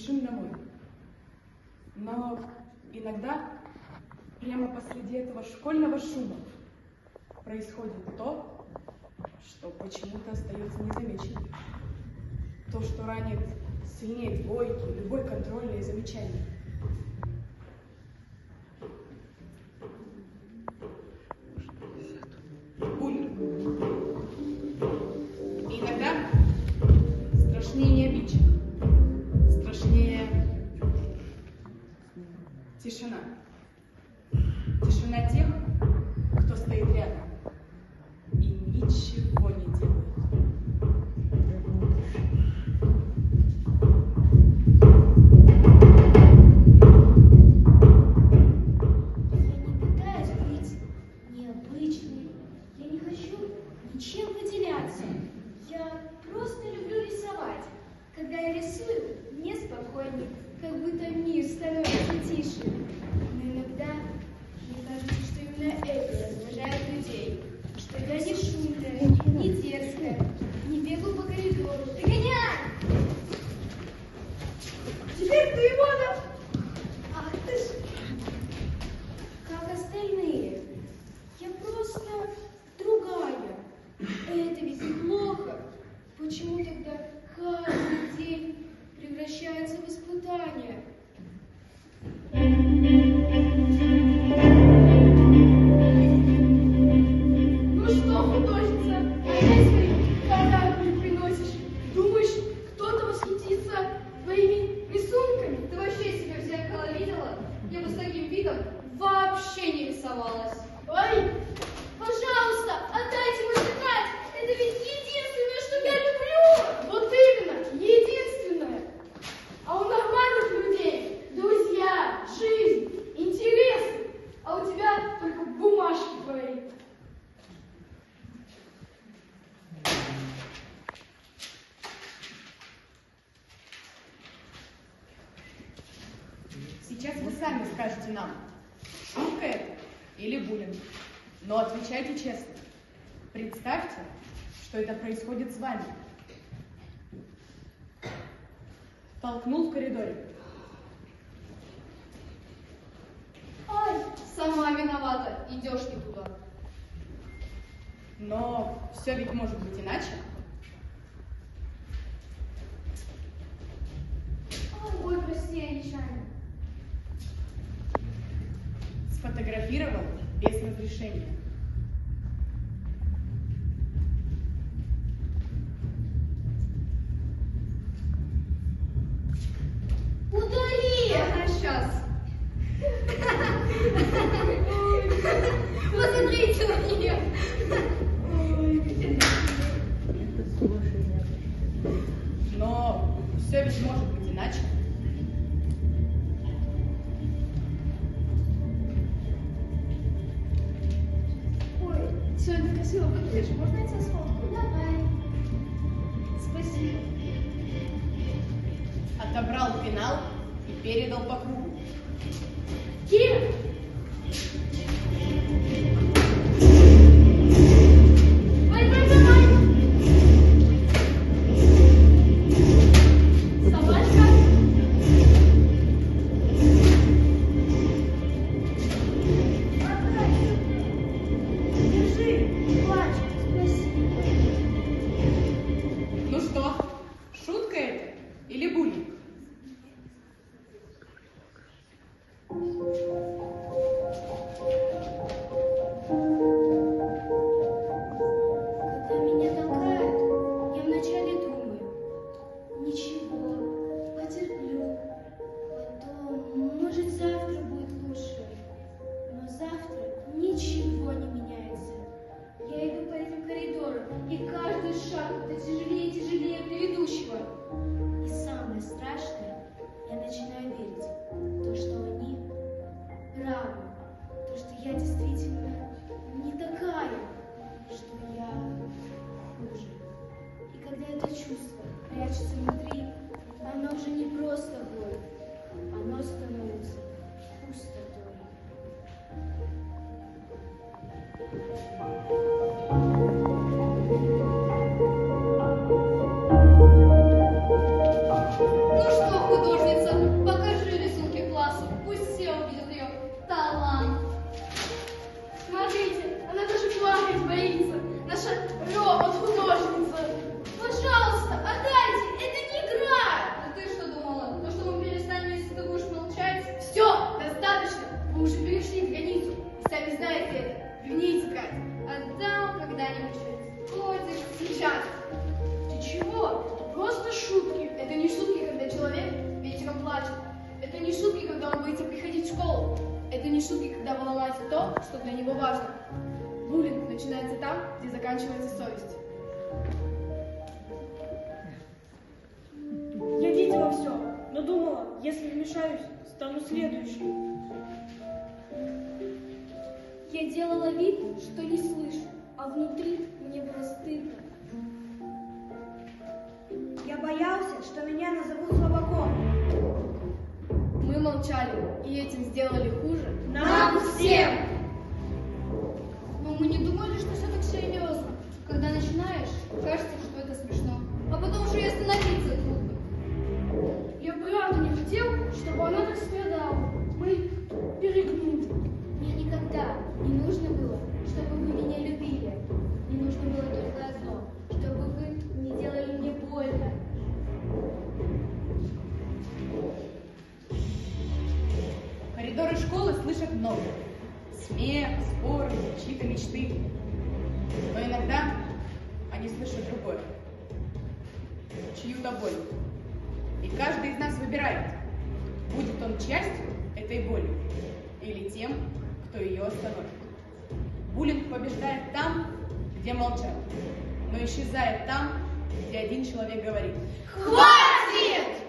спешим домой. Но иногда прямо посреди этого школьного шума происходит то, что почему-то остается незамеченным. То, что ранит сильнее двойки, любой контрольное замечание. Буллинг. И иногда страшнее не обидчик, страшнее тишина. Тишина тех, кто стоит рядом и ничего не делает. Ничем выделяться. Я просто люблю рисовать. Когда я рисую, мне спокойнее, как будто мир становится тише. Но иногда мне кажется, что именно это раздражает людей. Что я не шумная, не дерзкая, не бегаю по коридору. Догоняй! Теперь ты, Иванов! Ах ты ж! Как остальные. Я просто другая. Это ведь неплохо. Почему тогда каждый день превращается в испытание? Ну что, художница, опять свои подарки приносишь? Думаешь, кто-то восхитится твоими рисунками? Ты вообще себя в зеркало видела? Я бы с таким видом вообще не рисовалась. Ой, пожалуйста, отдайте мой тетрадь! Это ведь единственное, что я люблю! Вот именно, единственное! А у нормальных людей друзья, жизнь, интересы, а у тебя только бумажки твои. Сейчас вы сами скажете нам, шутка это или буллинг. Но отвечайте честно. Представьте, что это происходит с вами. Толкнул в коридоре. Ой, сама виновата, идешь не туда. Но все ведь может быть иначе. Ой, прости, я нечаянно. Сфотографировал без разрешения. Удали! Ага, сейчас. Посмотрите на нее! Но все ведь может быть иначе. Ой, сегодня красиво выглядишь. Можно я тебя сфоткаю? Давай. Спасибо. Отобрал пенал и передал по кругу. Кира! Давай! Собачка! Держи, плачь, спасибо. Ну что, шутка это или буллинг? кричать. Ты чего? Просто шутки. Это не шутки, когда человек вечером плачет. Это не шутки, когда он боится приходить в школу. Это не шутки, когда волнуется то, что для него важно. Буллинг начинается там, где заканчивается совесть. Я видела все, но думала, если вмешаюсь, стану следующей. Я делала вид, что не слышу, а внутри мне было стыдно. Я боялся, что меня назовут слабаком. Мы молчали, и этим сделали хуже. Нам всем! Но мы не думали, что все так серьезно. Когда начинаешь, кажется, что это смешно. А потом уже и остановиться трудно. Я правда не хотел, чтобы она так страдала. Мы перегнули. Мне никогда не нужно было, чтобы вы меня любили. Мне нужно было только одно, чтобы вы не делали мне больно. Коридоры школы слышат много. Смех, споры, чьи-то мечты. Но иногда они слышат другое. Чью-то боль. И каждый из нас выбирает, будет он частью этой боли или тем, кто ее остановит. Буллинг побеждает там, где молчат, но исчезает там, где один человек говорит: Хватит!